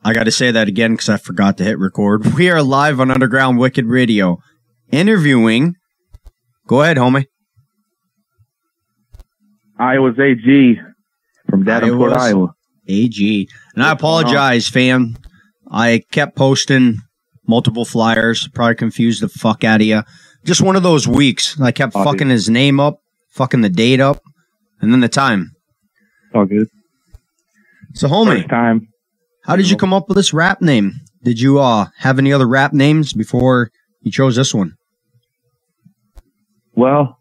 I got to say that again because I forgot to hit record. We are live on Underground Wicked Radio, interviewing. Go ahead, homie. Iowa's AG from Davenport, Iowa. AG. And I apologize, fam. I kept posting multiple flyers. Probably confused the fuck out of you. Just one of those weeks. I kept fucking his name up, fucking the date up, and then the time. All good. So, homie, first time. How did you come up with this rap name? Did you have any other rap names before you chose this one? Well,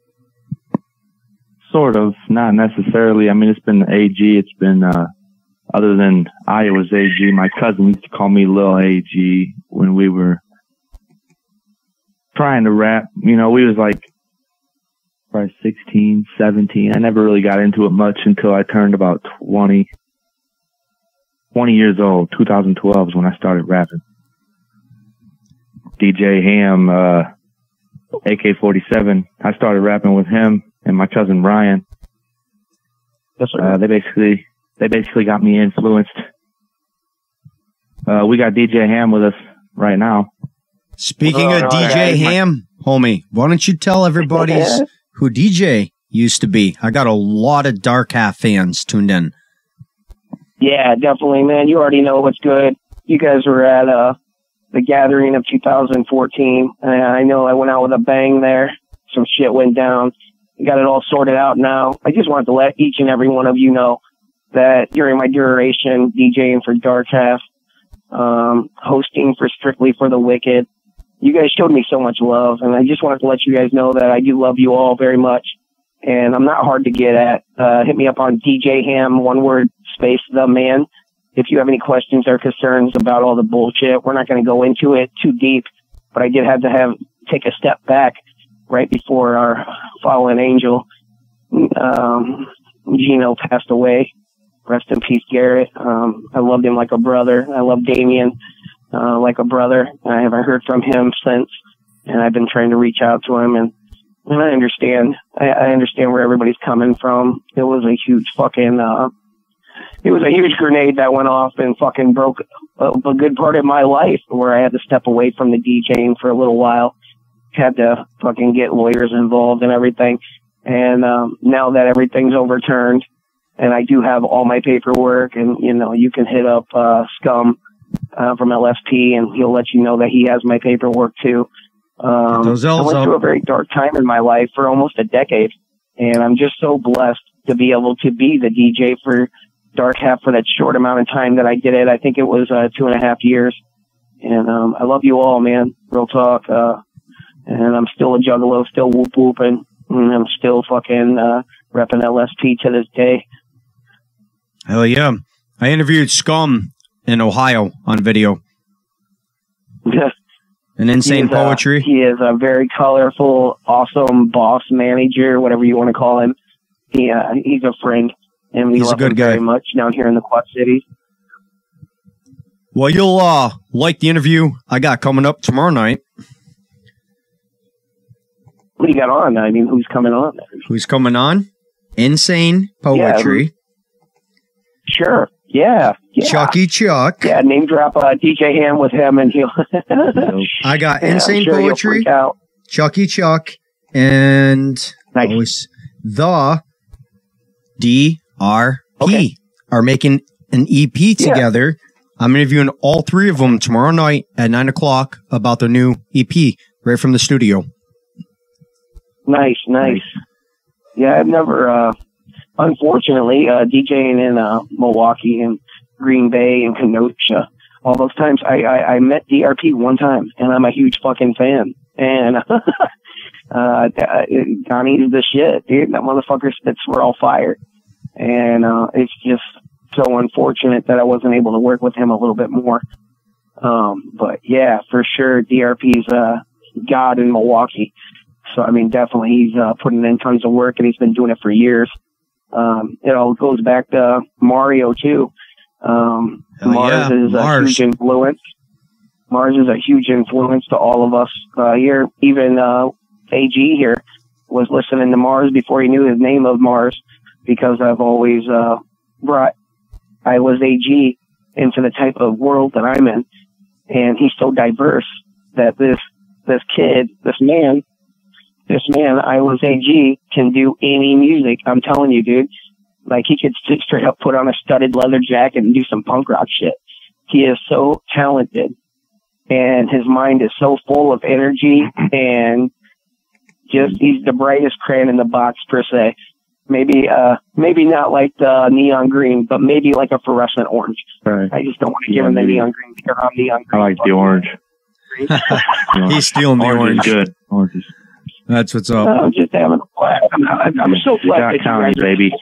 sort of. Not necessarily. I mean, it's been AG. It's been, other than Iowa's AG, my cousin used to call me Lil AG when we were trying to rap. You know, we was like probably 16, 17. I never really got into it much until I turned about 20 years old. 2012 is when I started rapping. DJ Ham, AK-47. I started rapping with him and my cousin Brian. Yes, sir. They basically got me influenced. We got DJ Ham with us right now. Speaking of DJ Ham, homie, why don't you tell everybody who DJ used to be? I got a lot of Dark Half fans tuned in. Yeah, definitely, man. You already know what's good. You guys were at the gathering of 2014. I know I went out with a bang there. Some shit went down. We got it all sorted out now. I just wanted to let each and every one of you know that during my duration DJing for Dark Half, hosting for Strictly for the Wicked, you guys showed me so much love, and I just wanted to let you guys know that I do love you all very much. And I'm not hard to get at. Hit me up on DJ Ham, one word, space the man. If you have any questions or concerns about all the bullshit, we're not going to go into it too deep, but I did have to take a step back right before our fallen angel, Gino, passed away. Rest in peace, Garrett. I loved him like a brother. I love Damien like a brother. I haven't heard from him since, and I've been trying to reach out to him, and I understand. I understand where everybody's coming from. It was a huge fucking, it was a huge grenade that went off and fucking broke a good part of my life, where I had to step away from the DJing for a little while. Had to fucking get lawyers involved and everything. And now that everything's overturned, and I do have all my paperwork, and you know, you can hit up Scum from LSP, and he'll let you know that he has my paperwork too. I went through a very dark time in my life for almost a decade, and I'm just so blessed to be able to be the DJ for Dark Half for that short amount of time that I did it. I think it was 2.5 years, and I love you all, man. Real talk. And I'm still a juggalo, still whooping, and I'm still fucking repping LSP to this day. Hell yeah. I interviewed Scum in Ohio on video. An Insane Poetry. He is a very colorful, awesome boss manager, whatever you want to call him. He's a friend, and we love him very much down here in the Quad Cities. Well, you'll like the interview I got coming up tomorrow night. What do you got on? I mean, who's coming on? Who's coming on? Insane Poetry. Yeah, sure. Yeah. Chucky Chuck. Yeah, name drop DJ Ham with him, and he'll... I got Insane Poetry, Chucky Chuck, and the DRP are making an EP together. I'm interviewing all three of them tomorrow night at 9 o'clock about their new EP right from the studio. Nice. Yeah, I've never, unfortunately, DJing in Milwaukee and Green Bay and Kenosha, all those times, I met DRP one time, and I'm a huge fucking fan. And Donnie's the shit, dude. That motherfucker spits were all fire. And it's just so unfortunate that I wasn't able to work with him a little bit more. But yeah, for sure, DRP's God in Milwaukee. So, I mean, definitely he's putting in tons of work, and he's been doing it for years. It all goes back to Mario, too. Mars is a huge influence. Mars is a huge influence to all of us here. Even AG here was listening to Mars before he knew his name of Mars, because I've always brought I Was AG into the type of world that I'm in. And he's so diverse that this man, Iowa's AG, can do any music. I'm telling you, dude. Like, he could straight up put on a studded leather jacket and do some punk rock shit. He is so talented, and his mind is so full of energy, and just, he's the brightest crayon in the box, per se. Maybe not like the neon green, but maybe like a fluorescent orange. Right. I just don't want to give him the neon green because I'm neon green. I like the orange. He's stealing the orange. Good. Oranges. That's what's up. I'm just having a blast. I'm so glad that you guys are baby.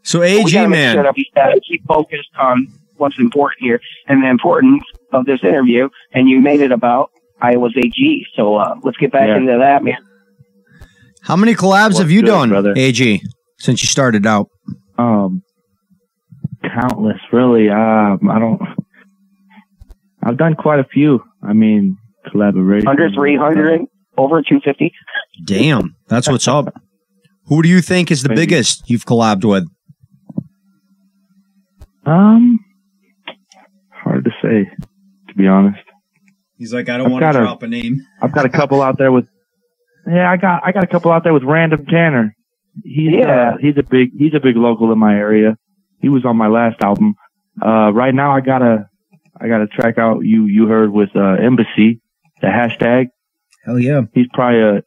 So AG, man. We gotta keep focused on what's important here and the importance of this interview. And you made it about Iowa's AG. So let's get back into that, man. How many collabs have you done, brother? AG, since you started out? Countless, really. I've done quite a few. I mean, collaboration. Under 300, over 250. Damn, that's what's up. Who do you think is the biggest you've collabed with? Hard to say, to be honest. He's like, I don't want to drop a name. I've got a couple out there with. Yeah, I got a couple out there with Random Tanner. He's a big local in my area. He was on my last album. Right now I got a track out you heard with Embassy, the hashtag. Hell yeah. He's probably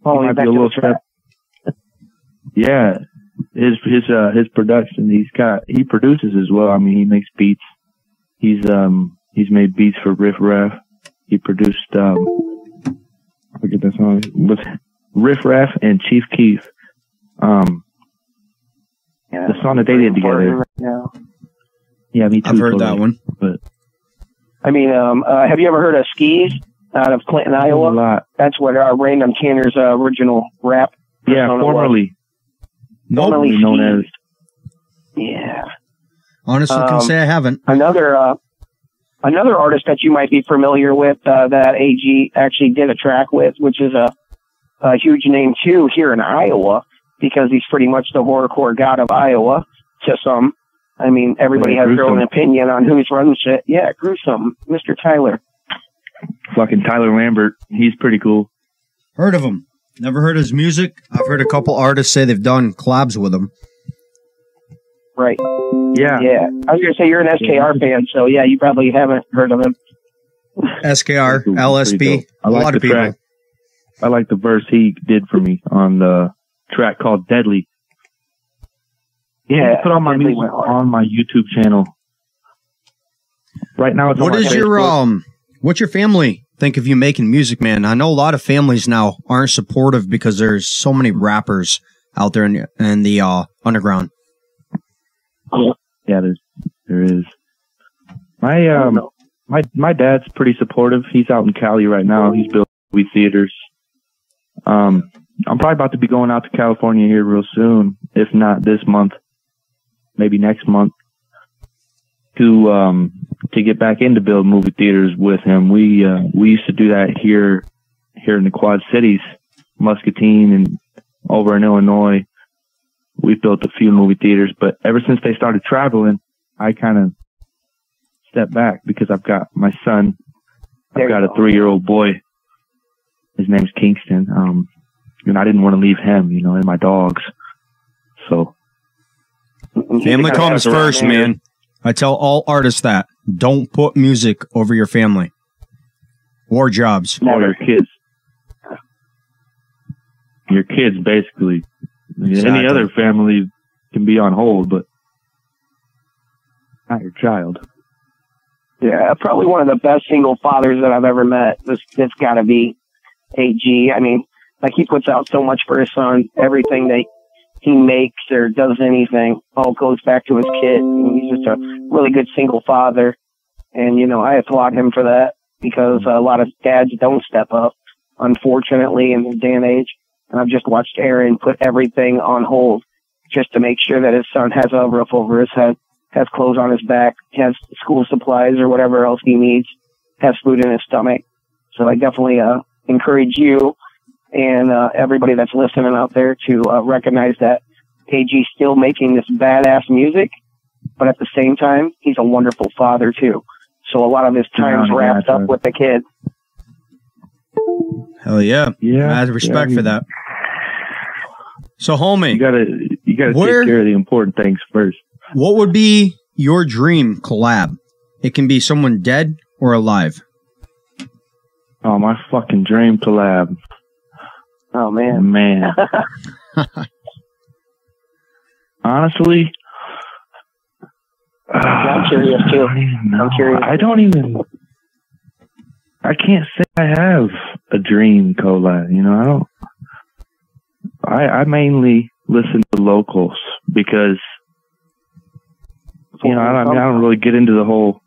he might be a little step. Yeah. His production, he produces as well. I mean, he makes beats. He's made beats for Riff Raff. He produced I forget that song. With Riff Raff and Chief Keef. The song that they did together. Right now. Yeah, me too. I've heard that one. But I mean, have you ever heard of Skis out of Clinton, Iowa? A lot. That's what Random Tanner's original rap. Yeah, formerly. Formerly known as. Yeah. Honestly, can say I haven't. Another artist that you might be familiar with that AG actually did a track with, which is a huge name too here in Iowa, because he's pretty much the horrorcore god of Iowa to some. I mean, everybody has their own opinion on who's running shit. Yeah, Gruesome, Mr. Tyler. Fucking Tyler Lambert. He's pretty cool. Heard of him. Never heard his music. I've heard a couple artists say they've done collabs with him. Right. Yeah. Yeah. I was going to say you're an SKR fan, so yeah, you probably haven't heard of him. SKR, LSP, a lot of people. Track. I like the verse he did for me on the track called Deadly. Yeah. Put on my music on my YouTube channel. Right now it's on my Facebook. What's your family think of you making music, man? I know a lot of families now aren't supportive because there's so many rappers out there in the underground. Yeah, there is. My dad's pretty supportive. He's out in Cali right now. He's building movie theaters. I'm probably about to be going out to California here real soon, if not this month, maybe next month, to get back into build movie theaters with him. We used to do that here in the Quad Cities, Muscatine, and over in Illinois. We built a few movie theaters, but ever since they started traveling, I kind of stepped back because I've got my son. I've got a 3-year-old boy. His name's Kingston. And I didn't want to leave him, and my dogs. So. Family comes first, man. I tell all artists that. Don't put music over your family. Or jobs. Or your kids. Your kids, basically. Exactly. Any other family can be on hold, but not your child. Yeah, probably one of the best single fathers that I've ever met. That's got to be AG. I mean, like, he puts out so much for his son. Everything that he makes or does anything all goes back to his kid. And he's just a really good single father. And, I applaud him for that, because a lot of dads don't step up, unfortunately, in this day and age. And I've just watched Aaron put everything on hold just to make sure that his son has a roof over his head, has clothes on his back, has school supplies or whatever else he needs, has food in his stomach. So I definitely encourage you and everybody that's listening out there to recognize that AG's still making this badass music, but at the same time, he's a wonderful father too. So a lot of his time's wrapped up with the kids. Hell yeah. Yeah. I have respect for that. So, homie, you gotta take care of the important things first. What would be your dream collab? It can be someone dead or alive. Oh, my fucking dream collab. Oh, man. Honestly, I'm curious too. I'm curious. I can't say I have a dream collab. You know, I mainly listen to locals because, you know, I don't really get into the whole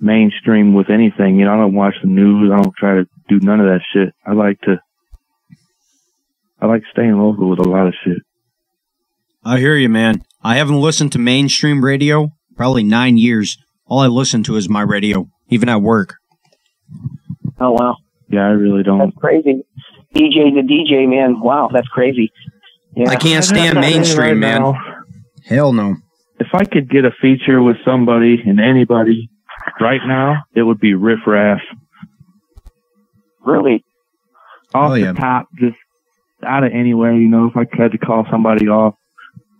mainstream with anything. You know, I don't watch the news. I don't try to do none of that shit. I like staying local with a lot of shit. I hear you, man. I haven't listened to mainstream radio probably 9 years. All I listen to is my radio, even at work. Oh, wow. Yeah, I really don't. That's crazy. DJ to DJ, man. Wow, that's crazy. Yeah. I can't stand mainstream, man. Now, hell no. If I could get a feature with somebody and anybody right now, it would be Riff Raff. Really? Off the top, just out of anywhere, you know, if I had to call somebody off.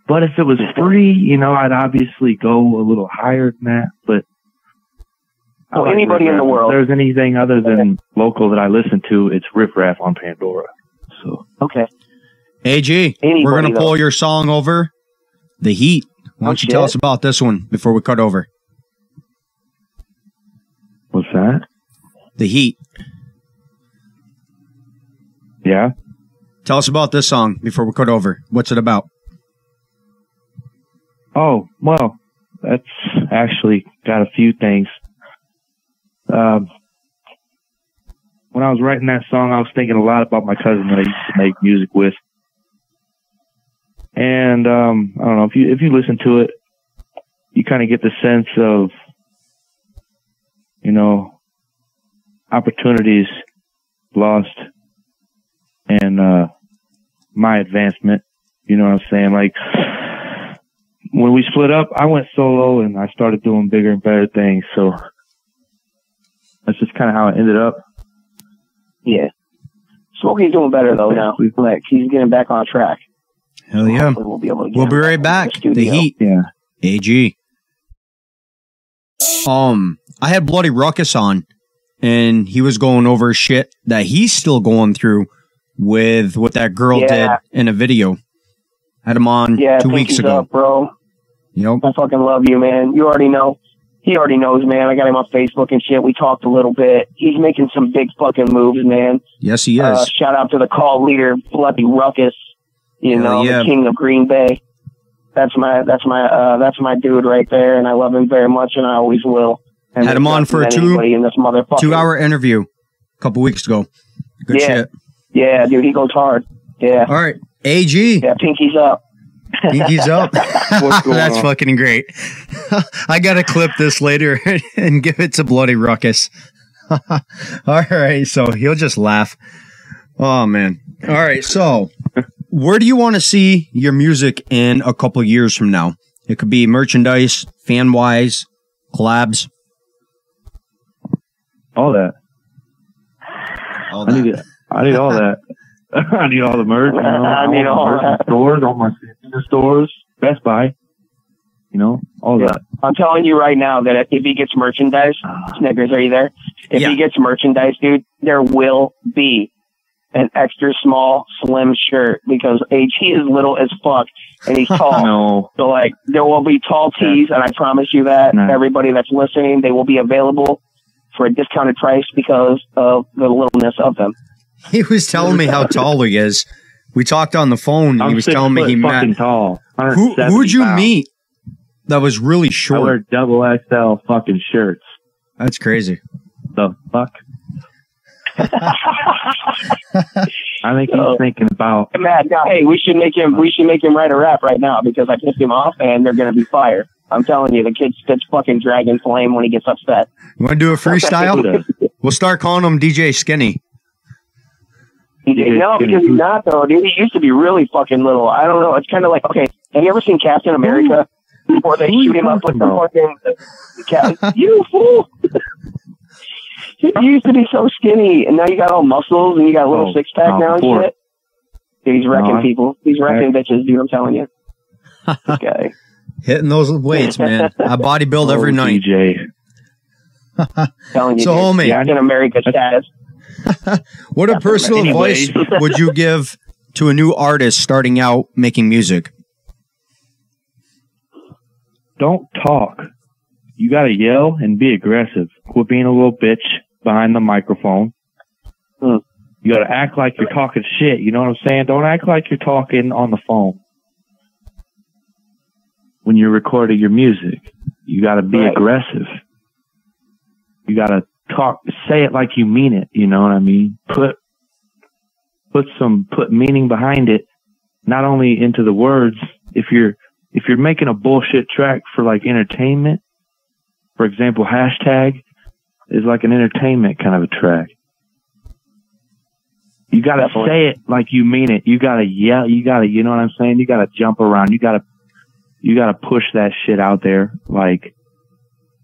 But if it was free, you know, I'd obviously go a little higher than that. But well, anybody in the world. If there's anything other than local that I listen to, it's Riff Raff on Pandora. So okay. AG, we're going to pull your song over, The Heat. Why don't you tell us about this one before we cut over? What's that? The Heat. Yeah? Tell us about this song before we cut over. What's it about? Oh, well, that's actually got a few things. When I was writing that song, I was thinking a lot about my cousin that I used to make music with. And I don't know, if you listen to it, you kind of get the sense of, you know, opportunities lost and my advancement. You know what I'm saying? Like, when we split up, I went solo and I started doing bigger and better things. So that's just kind of how it ended up. Yeah. Smokey's doing better though now. Like, he's getting back on track. Hell yeah. We'll be right back. The Heat. Yeah. AG. I had Bloody Ruckus on, and he was going over shit that he's still going through with what that girl did in a video. Had him on 2 weeks ago. Up, bro. Yep. I fucking love you, man. You already know. He already knows, man. I got him on Facebook and shit. We talked a little bit. He's making some big fucking moves, man. Yes, he is. Shout out to the call leader, Bloody Ruckus. You know, the king of Green Bay. That's my dude right there, and I love him very much, and I always will. And had him on for a 2-hour interview a couple weeks ago. Good shit. Yeah, dude, he goes hard. Yeah. All right, AG. Yeah, pinkies up. Pinkies up. That's fucking great. I gotta clip this later and give it to Bloody Ruckus. All right, so he'll just laugh. Oh man. All right, so where do you want to see your music in a couple years from now? It could be merchandise, fan wise, collabs. All that. I need all that. I need all the merch. You know, I need all that. Stores, all my stores, Best Buy. You know, all that. I'm telling you right now that if he gets merchandise, Snickers, are you there? If he gets merchandise, dude, there will be an extra small, slim shirt because AG is little as fuck and he's tall. No. So, like, there will be tall tees, and I promise you that. Everybody that's listening, they will be available for a discounted price because of the littleness of them. He was telling me how tall he is. We talked on the phone, and he was telling me he met. Tall. Who'd you meet that was really short? I wear double XL fucking shirts. That's crazy. The fuck? I think he's thinking about. Matt, now, hey, we should make him write a rap right now because I pissed him off, and they're gonna be fire. I'm telling you, the kid spits fucking Dragon Flame when he gets upset. You want to do a freestyle? We'll start calling him DJ Skinny. No, because he's not, though, dude. He used to be really fucking little. I don't know. It's kind of like, okay, have you ever seen Captain America? before they shoot him up with the fucking cat. You fool! You used to be so skinny, and now you got all muscles, and you got a little six pack now and shit. Dude, he's wrecking people. He's wrecking bitches, dude. I'm telling you. This guy. Hitting those weights, man. I bodybuild every night. DJ. Telling you, so, dude, homie, in America status. What a personal advice would you give to a new artist starting out making music? Don't talk. You gotta yell and be aggressive. Quit being a little bitch behind the microphone. You gotta act like you're talking shit. You know what I'm saying? Don't act like you're talking on the phone. When you're recording your music, you gotta be aggressive. You gotta talk, say it like you mean it. You know what I mean? Put meaning behind it. Not only into the words. If you're making a bullshit track for like entertainment, for example, hashtag is like an entertainment kind of a track. You gotta say it like you mean it. You gotta yell. You know what I'm saying? You gotta jump around. You gotta push that shit out there. Like,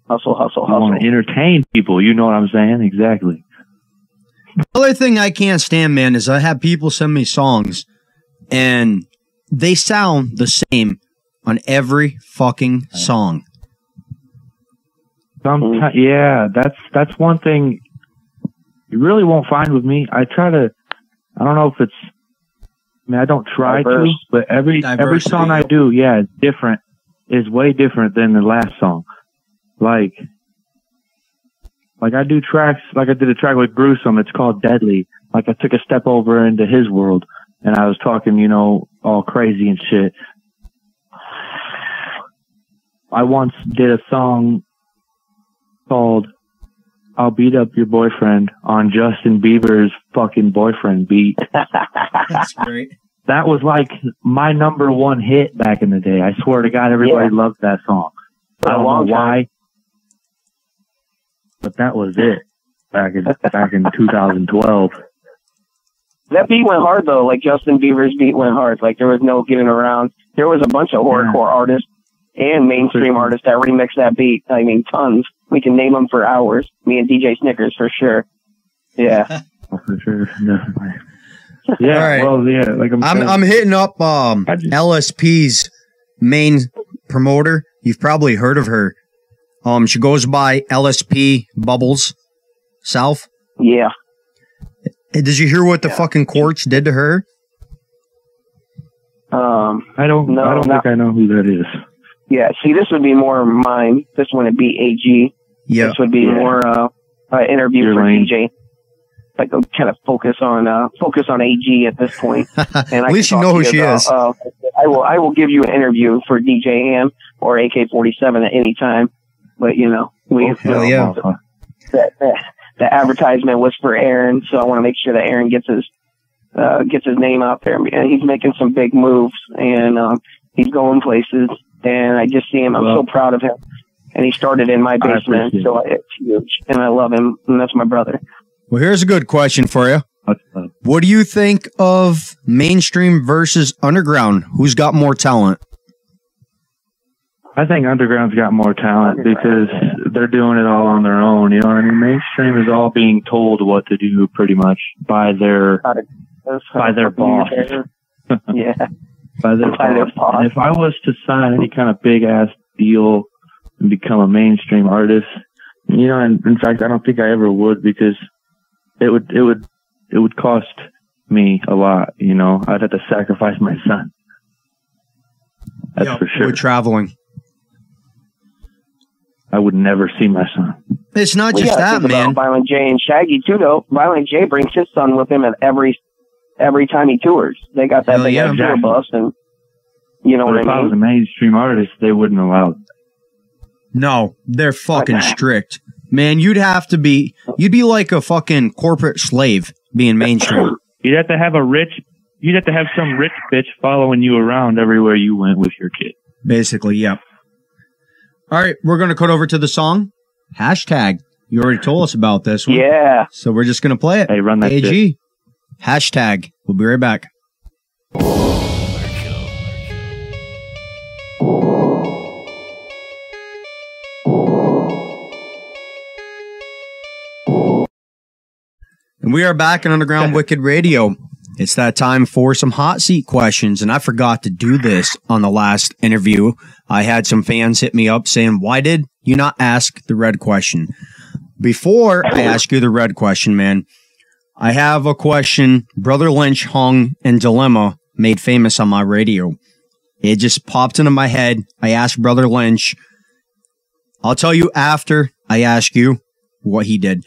hustle. You want to entertain people. You know what I'm saying? Exactly. The other thing I can't stand, man, is I have people send me songs and they sound the same on every fucking song. Sometimes, yeah, that's one thing you really won't find with me. I don't know if it's, I don't try to, but every song I do, yeah, it's different. Is way different than the last song. Like I do tracks, like I did a track with Gruesome, it's called Deadly. Like I took a step over into his world and I was talking, you know, all crazy and shit. I once did a song called I'll Beat Up Your Boyfriend on Justin Bieber's fucking Boyfriend beat. That's great. That was like my #1 hit back in the day. I swear to God, everybody loved that song. I don't know why, but that was it back in 2012. That beat went hard though. Like Justin Bieber's beat went hard. Like there was no getting around. There was a bunch of horrorcore artists and mainstream artists that remixed that beat. I mean, tons. We can name them for hours. Me and DJ Snickers for sure. Yeah. For sure, definitely. Yeah, right. Well, yeah, like I'm hitting up LSP's main promoter. You've probably heard of her. She goes by LSP Bubbles South. Yeah. Did you hear what the fucking courts did to her? I don't think I know who that is. Yeah, see, this would be more mine. This wouldn't be AG. Yeah. This would be more interview for DJ. Like kind of focus on AG at this point. And at least you know who she is. I will give you an interview for DJ Am or AK-47 at any time. But you know, the advertisement was for Aaron, so I want to make sure that Aaron gets his name out there. And he's making some big moves, and he's going places. And I just see him. I'm so proud of him. And he started in my basement, so it's huge. And I love him, and that's my brother. Well, here's a good question for you. What do you think of mainstream versus underground? Who's got more talent? I think underground's got more talent because they're doing it all on their own. You know what I mean? Mainstream is all being told what to do pretty much by their boss. Yeah. By their boss. And if I was to sign any kind of big ass deal and become a mainstream artist, you know, and in fact, I don't think I ever would because it would cost me a lot. You know, I'd have to sacrifice my son. That's for sure. We're traveling. I would never see my son. It's not just that, man. Violent J and Shaggy too, though. Violent J brings his son with him at every time he tours. They got that big ass tour bus, and you know what I mean. If I was a mainstream artist, they wouldn't allow it. No, they're fucking strict, man. You'd be like a fucking corporate slave being mainstream. You'd have to have some rich bitch following you around everywhere you went with your kid. Basically, yeah. All right, we're going to cut over to the song. Hashtag. You already told us about this one. Yeah. So we're just going to play it. Hey, run that AG. shit. Hashtag. We'll be right back. And we are back in Underground Wicked Radio. It's that time for some hot seat questions, and I forgot to do this on the last interview. I had some fans hit me up saying, why did you not ask the red question? Before I ask you the red question, man, I have a question Brother Lynch hung in Dilemma made famous on my radio. It just popped into my head. I asked Brother Lynch. I'll tell you after I ask you what he did.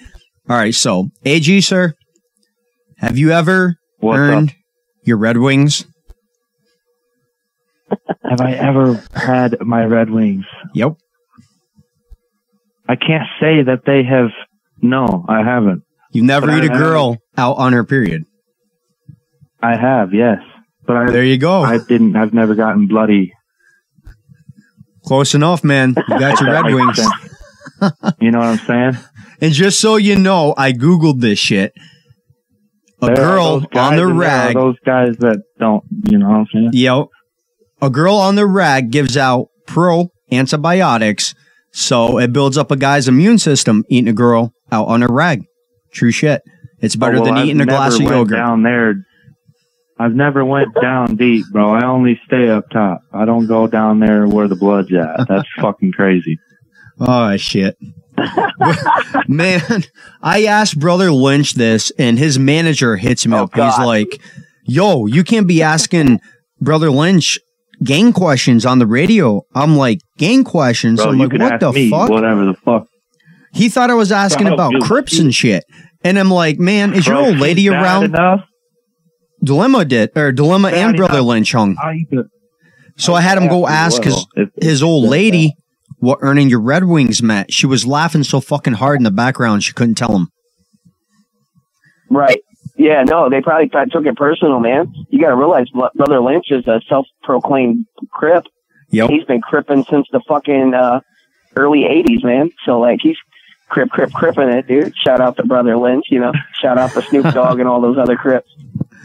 All right, so, AG, sir, have you ever earned your Red Wings? Have I ever had my Red Wings? Yep. I can't say that they have. No, I haven't. You never eat a girl out on her period. I have, yes. But there you go. I've never gotten bloody. Close enough, man. You got your Red Wings. You know what I'm saying? And just so you know, I Googled this shit. A girl on the rag. Those guys that don't, you know what I'm saying? Yep. A girl on the rag gives out pro antibiotics, so it builds up a guy's immune system eating a girl out on a rag. True shit. It's better than eating a glass of yogurt. Down there, I've never went down deep, bro. I only stay up top. I don't go down there where the blood's at. That's fucking crazy. Oh, shit. Man, I asked Brother Lynch this, and his manager hits me up. God. He's like, yo, you can't be asking Brother Lynch gang questions on the radio. I'm like, gang questions? Bro, I'm like, what the fuck? Whatever the fuck. He thought I was asking about Crips and shit. And I'm like, man, is your old lady around? Enough? Dilemma and Brother Lynch hung. So I had him go ask his old lady what earning your Red Wings meant. She was laughing so fucking hard in the background she couldn't tell him. Right. Yeah, no, they probably took it personal, man. You got to realize Brother Lynch is a self-proclaimed Crip. Yep. He's been cripping since the fucking early 80s, man. So, like, he's cripping it, dude. Shout out to Brother Lynch, you know. Shout out to Snoop Dogg and all those other Crips.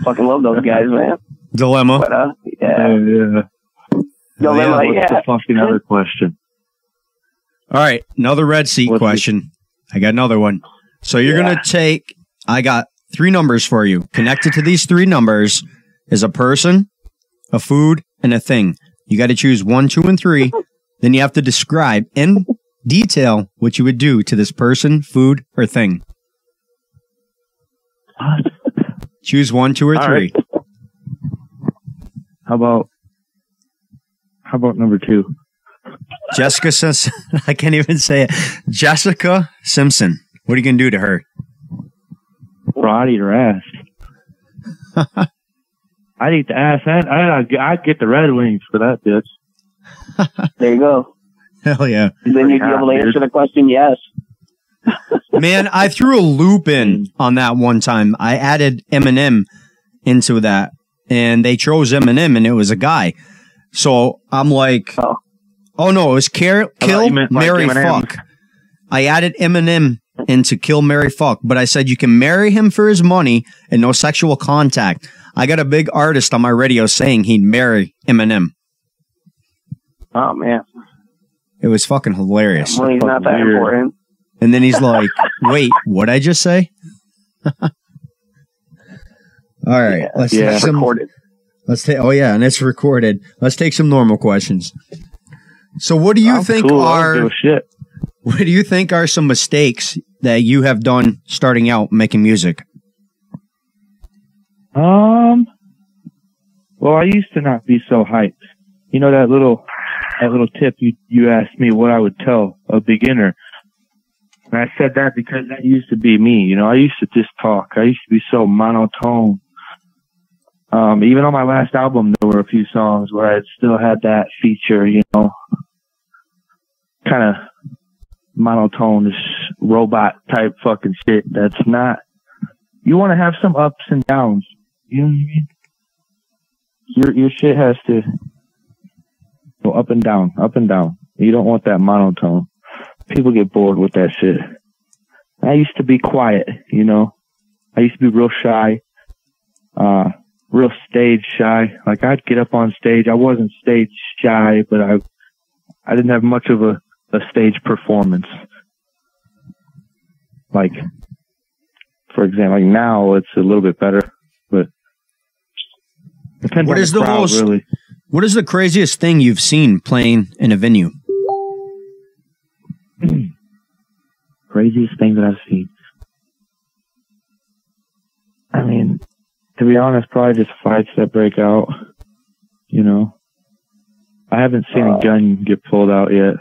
Fucking love those guys, man. Dilemma. But, yeah. Dilemma, what's the fucking other question? All right, another red seat question. I got another one. So you're going to take, I got 3 numbers for you. Connected to these 3 numbers is a person, a food, and a thing. You got to choose 1, 2, and 3. Then you have to describe in detail what you would do to this person, food, or thing. Choose 1, 2, or 3. Right. How about number 2? Jessica Simpson. I can't even say it. Jessica Simpson. What are you going to do to her? Bro, I'd eat her ass. I'd eat the ass. I'd get the Red Wings for that, bitch. There you go. Hell yeah. Then you'd be able to answer the question, yes. Man, I threw a loop in on that one time. I added Eminem into that, and they chose Eminem, and it was a guy. So I'm like, oh no, it was Kill, Marry, Fuck. I added Eminem into Kill, Marry, Fuck, but I said you can marry him for his money and no sexual contact. I got a big artist on my radio saying he'd marry Eminem. Oh, man. It was fucking hilarious. Money's not that important. And then he's like, wait, what'd I just say? All right. Let's take some... recorded. And it's recorded. Let's take some normal questions. So what do you think what do you think are some mistakes that you have done starting out making music? Well, I used to not be so hyped. You know that little tip you asked me what I would tell a beginner. And I said that because that used to be me. You know, I used to just talk. I used to be so monotone. Even on my last album, there were a few songs where I still had that feature, you know, kind of monotone, robot type fucking shit. That's not, you want to have some ups and downs. You know what I mean? Your shit has to go up and down, up and down. You don't want that monotone. People get bored with that shit. I used to be quiet, you know. I used to be real shy. Real stage shy. Like, I'd get up on stage. I wasn't stage shy, but I didn't have much of a stage performance. Like, for example, like now it's a little bit better, but depends What on is the the crowd, most- really. What is the craziest thing you've seen playing in a venue? Craziest thing that I've seen. I mean, to be honest, probably just fights that break out. You know, I haven't seen a gun get pulled out yet.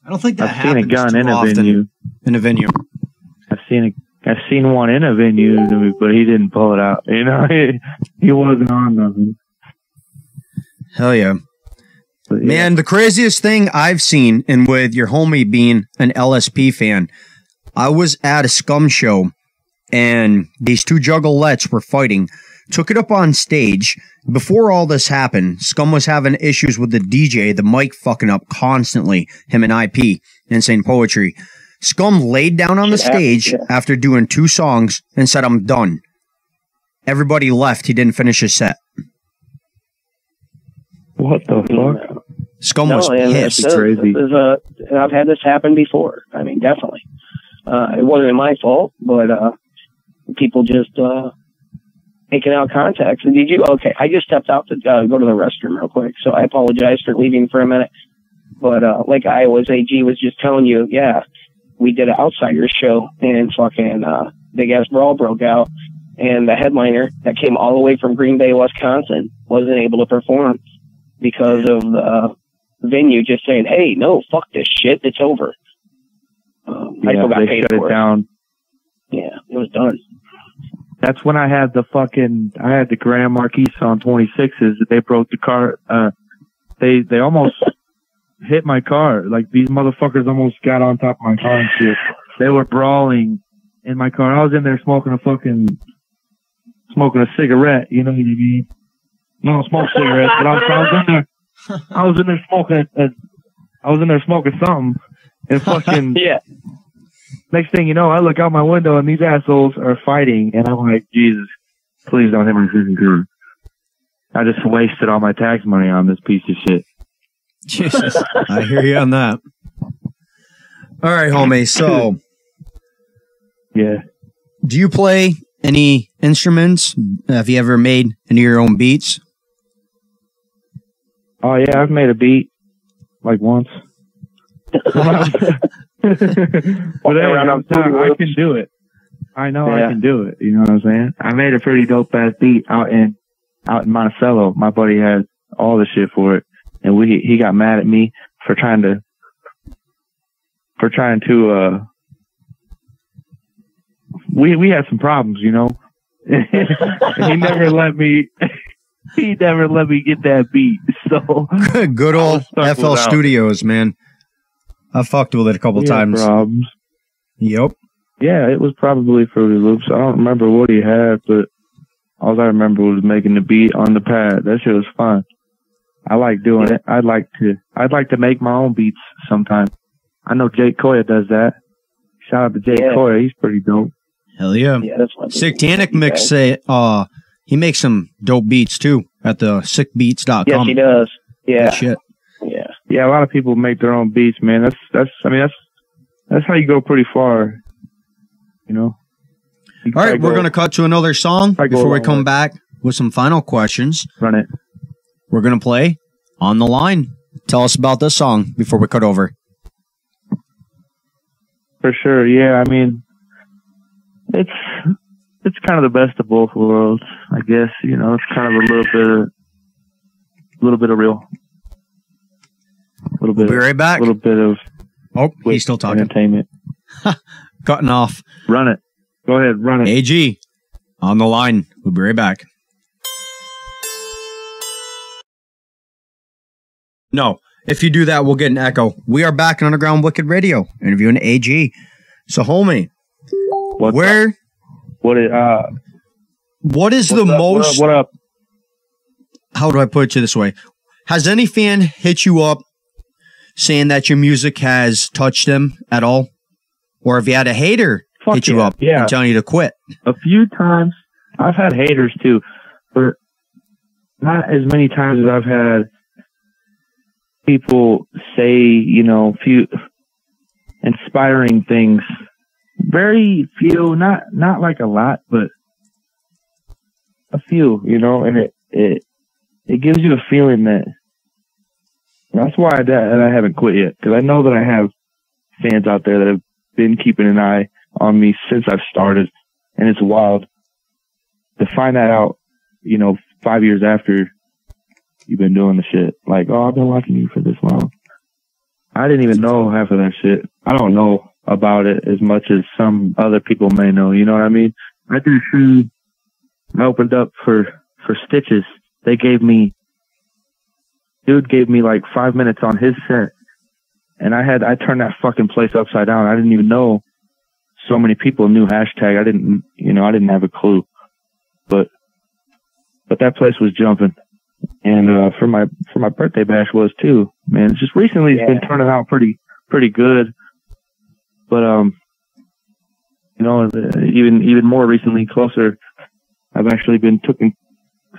I don't think that I've seen a happens gun too in a often venue. in a venue. I've seen one in a venue, but he didn't pull it out. You know, he wasn't on nothing. Hell yeah. But, yeah. Man, the craziest thing I've seen, and with your homie being an LSP fan, I was at a Scum show, and these two juggalettes were fighting. Took it up on stage. Before all this happened, Scum was having issues with the DJ, the mic fucking up constantly, him and IP, Insane Poetry. Scum laid down on the stage after doing 2 songs and said, "I'm done." Everybody left. He didn't finish his set. What the fuck? Scum was and pissed. That's crazy. I've had this happen before. I mean, definitely. It wasn't my fault, but people just making out contacts. And did you? Okay, I just stepped out to go to the restroom real quick, so I apologize for leaving for a minute. But like Iowa's AG was just telling you, yeah, we did an Outsiders show, and fucking big ass brawl broke out, and the headliner that came all the way from Green Bay, Wisconsin, wasn't able to perform because of the venue just saying, "Hey, no, fuck this shit, it's over." I still got they paid shut for it down. Yeah, it was done. That's when I had the Grand Marquis on 26s. They broke the car. They almost hit my car. Like, these motherfuckers almost got on top of my car and shit. They were brawling in my car. I was in there smoking a cigarette. You know what I mean? I don't smoke cigarettes, but I was in there smoking something. And fucking Yeah. next thing you know, I look out my window and these assholes are fighting, and I'm like, Jesus, please don't hit my freaking car. I just wasted all my tax money on this piece of shit. Jesus, I hear you on that. All right, homie. So, Yeah. do you play any instruments? Have you ever made any of your own beats? Oh yeah, I've made a beat like once. Whatever. I can do it. I know I can do it. You know what I'm saying? I made a pretty dope ass beat out in Monticello. My buddy had all the shit for it, and he got mad at me for trying to we had some problems, you know. He never let me get that beat. So Good old FL Studios, man. I fucked with it a couple times. Problems. Yep. Yeah, it was probably Fruity Loops. I don't remember what he had, but all I remember was making the beat on the pad. That shit was fun. I like doing it. I'd like to make my own beats sometime. I know Jake Koya does that. Shout out to Jake Koya. He's pretty dope. Hell yeah. Yeah, that's what Satanic Mix he makes some dope beats too at the sickbeats.com. Yes, he does. Yeah. Good shit. Yeah. Yeah, a lot of people make their own beats, man. That's how you go pretty far. You know? All right, we're going to cut to another song before we come way. back with some final questions. Run it. We're going to play On the Line. Tell us about this song before we cut over. For sure, yeah. I mean, it's kind of the best of both worlds, I guess. You know, it's kind of a little bit of real. We'll be right back. A little bit of he's still talking. Entertainment. Cutting off. Run it. Go ahead, run it. AG, On the Line. We'll be right back. No, if you do that, we'll get an echo. We are back on Underground Wicked Radio, interviewing AG. So, homie, What is the most... What up? How do I put it this way? Has any fan hit you up saying that your music has touched them at all? Or have you had a hater hit you up and telling you to quit? A few times. I've had haters too, but not as many times as I've had people say, you know, few inspiring things very few, not like a lot, but a few, you know, and it gives you a feeling that's why I haven't quit yet, because I know that I have fans out there that have been keeping an eye on me since I've started, and it's wild to find that out, you know, 5 years after you've been doing the shit. Like, oh, I've been watching you for this long. I didn't even know half of that shit. I don't know about it as much as some other people may know. You know what I mean? I did a show. I opened up for Stitches. Dude gave me like 5 minutes on his set, and I turned that fucking place upside down. I didn't even know so many people knew hashtag. I didn't have a clue, but that place was jumping. And for my birthday bash was too, man. Just recently it's been turning out pretty good. But you know, even more recently, closer, I've actually been taking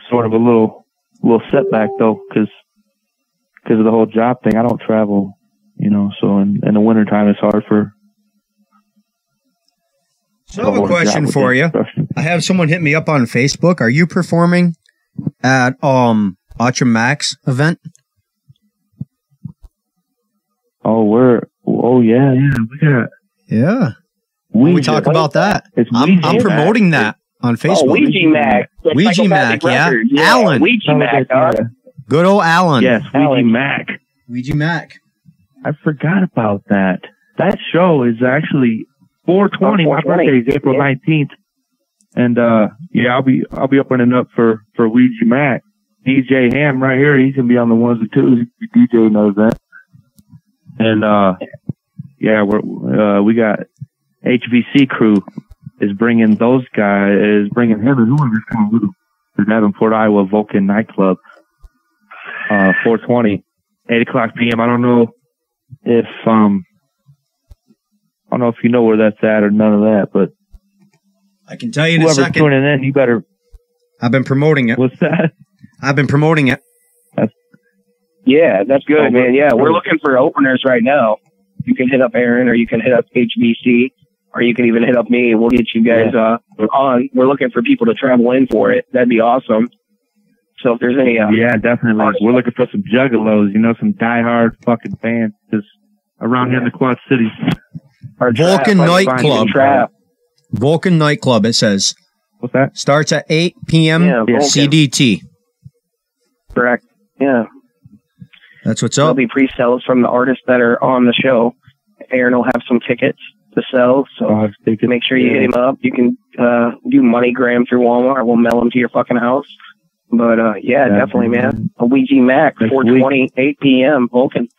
sort of a little setback though, because of the whole job thing. I don't travel, you know, so in the wintertime it's hard for. So I have a question for you. I have someone hit me up on Facebook. Are you performing at Acha Max event? Oh yeah, we got. Yeah. We talk about that. I'm promoting that on Facebook. Oh, Ouija Mac. Ouija Mac, yeah. Alan. Ouija Mac, Good old Alan. Yes, Ouija Mac. Ouija Mac. I forgot about that. That show is actually 420. My birthday is April 19th. And I'll be opening up for Ouija Mac. DJ Ham right here, he's gonna be on the ones and twos. DJ knows that. And we got HVC crew is bringing him and whoever's coming with him to Davenport, Iowa Vulcan nightclub, 420, 8:00 p.m. I don't know if you know where that's at or none of that, but I can tell you in a second. Whoever's tuning in, you better. I've been promoting it. What's that? I've been promoting it. Yeah, that's good, man. Yeah, we're looking for openers right now. You can hit up Aaron, or you can hit up HBC, or you can even hit up me. We'll get you guys on. We're looking for people to travel in for it. That'd be awesome. So if there's any... yeah, definitely. We're looking for some juggalos, you know, some diehard fucking fans just around here in the Quad Cities. Vulcan Nightclub. Vulcan Nightclub, it says. What's that? Starts at 8 p.m. CDT. Correct. Yeah. That's what's There'll up. be pre-sales from the artists that are on the show. Aaron will have some tickets to sell, so make sure you hit him up. You can do MoneyGram through Walmart. We'll mail them to your fucking house. But definitely, man. A Ouija Mac, 420, 8 p.m. Vulcan.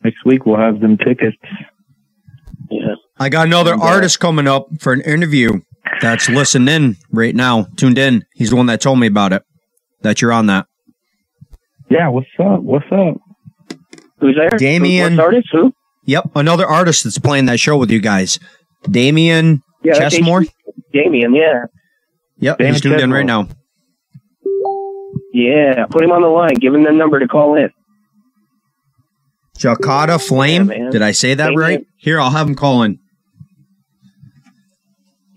Next week we'll have them tickets. Yeah. I got another artist coming up for an interview that's listening right now, tuned in. He's the one that told me about it, that you're on that. Yeah, what's up? Who's there? Damien. What artist? Who? Yep, another artist that's playing that show with you guys. Damien Chessmore. Damien, yeah. Yep, he's tuned in right now. Yeah, put him on the line. Give him the number to call in. Jakarta Flame. Yeah, did I say that right? Here, I'll have him call in.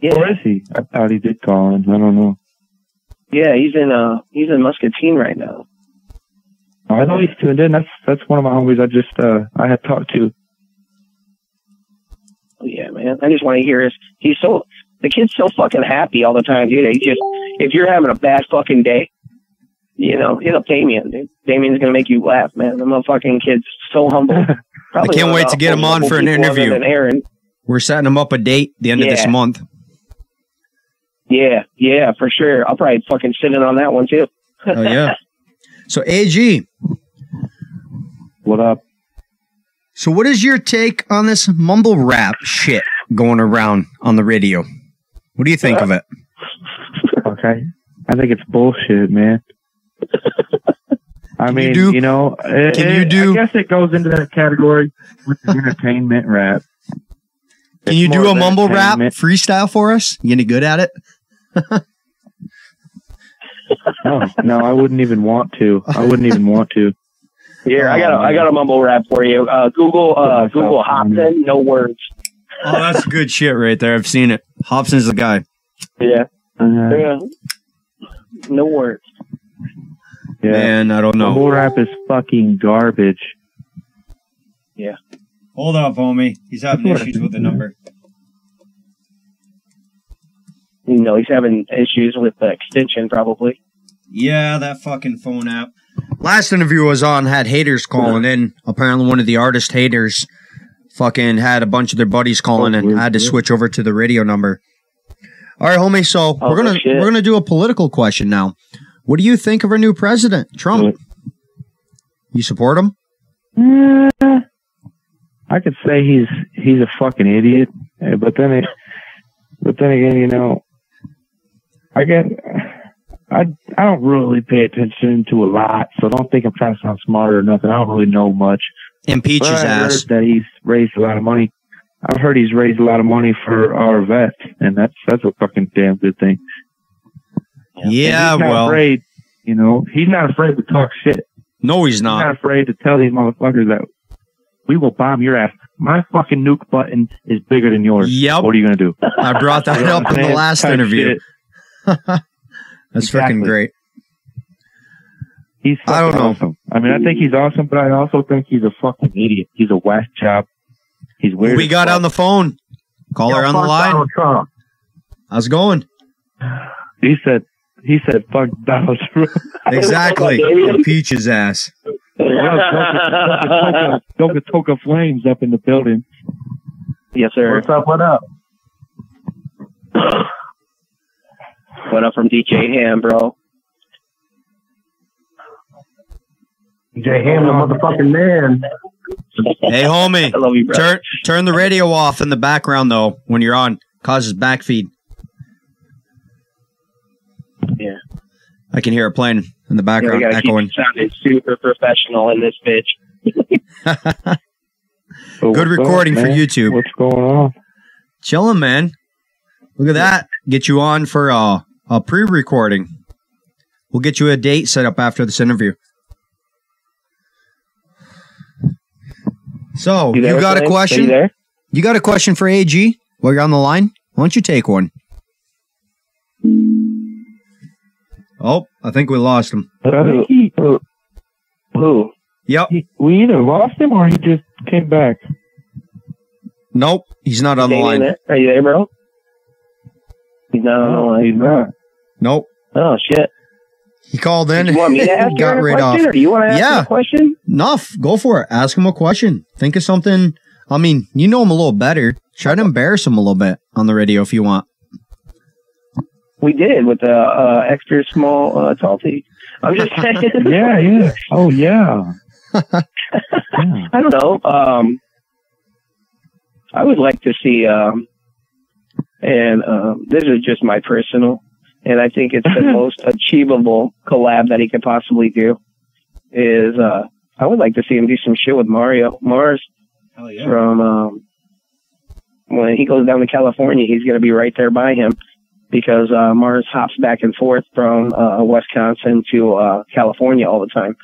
Yeah. Where is he? I thought he did call in. I don't know. Yeah, he's in Muscatine right now. I know he's tuned in. That's one of my homies I had talked to. Oh, yeah, man. I just want to hear the kid's so fucking happy all the time, dude. If you're having a bad fucking day, you know, hit up Damien, dude. Damien's gonna make you laugh, man. The motherfucking kid's so humble. I can't wait to get him on for an interview. Aaron. We're setting him up a date the end of this month. Yeah, for sure. I'll probably fucking sit in on that one too. Oh yeah. So AG, what up? So what is your take on this mumble rap shit going around on the radio? What do you think of it? Okay, I think it's bullshit, man. I mean, you know, I guess it goes into that category with the entertainment rap. Can you do a mumble rap freestyle for us? You any good at it? No, I wouldn't even want to. Here, I got a mumble rap for you. Google Hopton, no words. Oh, that's good shit right there. I've seen it. Hobson's the guy. Yeah. No words. Yeah. Man, I don't know. Bull rap is fucking garbage. Yeah. Hold up, homie. He's having issues with the number. He's having issues with the extension, probably. Yeah, that fucking phone app. Last interview I was on had haters calling in. Apparently one of the artist haters fucking had a bunch of their buddies calling and I had to switch over to the radio number. All right, homie, so we're gonna do a political question now. What do you think of our new president, Trump? You support him? I could say he's a fucking idiot, but then again, I don't really pay attention to a lot, so don't think I'm trying to sound smart or nothing. I don't really know much. Impeach his ass. That he's raised a lot of money. I've heard he's raised a lot of money for our vets, and that's a fucking damn good thing. Yeah, he's not afraid, he's not afraid to talk shit. No, he's not. He's not afraid to tell these motherfuckers that we will bomb your ass. My fucking nuke button is bigger than yours. Yep. What are you going to do? I brought that up in the last interview. That's freaking great. He's fucking awesome. I mean, I think he's awesome, but I also think he's a fucking idiot. He's a whack job. He's weird. Who we got on the phone? Caller on the line. Donald Trump. How's it going? He said, fuck Donald Trump. Exactly. Impeach his ass. Toka Flames up in the building. Yes, sir. What's up? What up? What up from DJ Ham, bro? DJ Ham, the motherfucking man. Hey, homie. I love you, bro. Turn the radio off in the background, though, when you're on. Causes backfeed. Yeah. I can hear it playing in the background, echoing. Keep sounding super professional in this bitch. Good recording for YouTube. What's going on? Chilling, man. Look at that. Get you on for a pre-recording. We'll get you a date set up after this interview. So, you got a question? You got a question for AG while you're on the line? Why don't you take one? Oh, I think we lost him. Who? Yep. We either lost him or he just came back. Nope, he's not on the line. Are you there, bro? He's not on the line. He's not. Nope. Oh, shit. He called in. You want me to ask got him a right question, off. or you want to ask him a question? Nuff, go for it. Ask him a question. Think of something. I mean, you know him a little better. Try to embarrass him a little bit on the radio if you want. We did with the extra small salty. I'm just saying. Yeah. Oh, yeah. I don't know. I would like to see, and this is just my personal, and I think it's the most achievable collab that he could possibly do, is I would like to see him do some shit with Mario Mars. Hell yeah. From when he goes down to California, he's going to be right there by him, because Mars hops back and forth from Wisconsin to California all the time.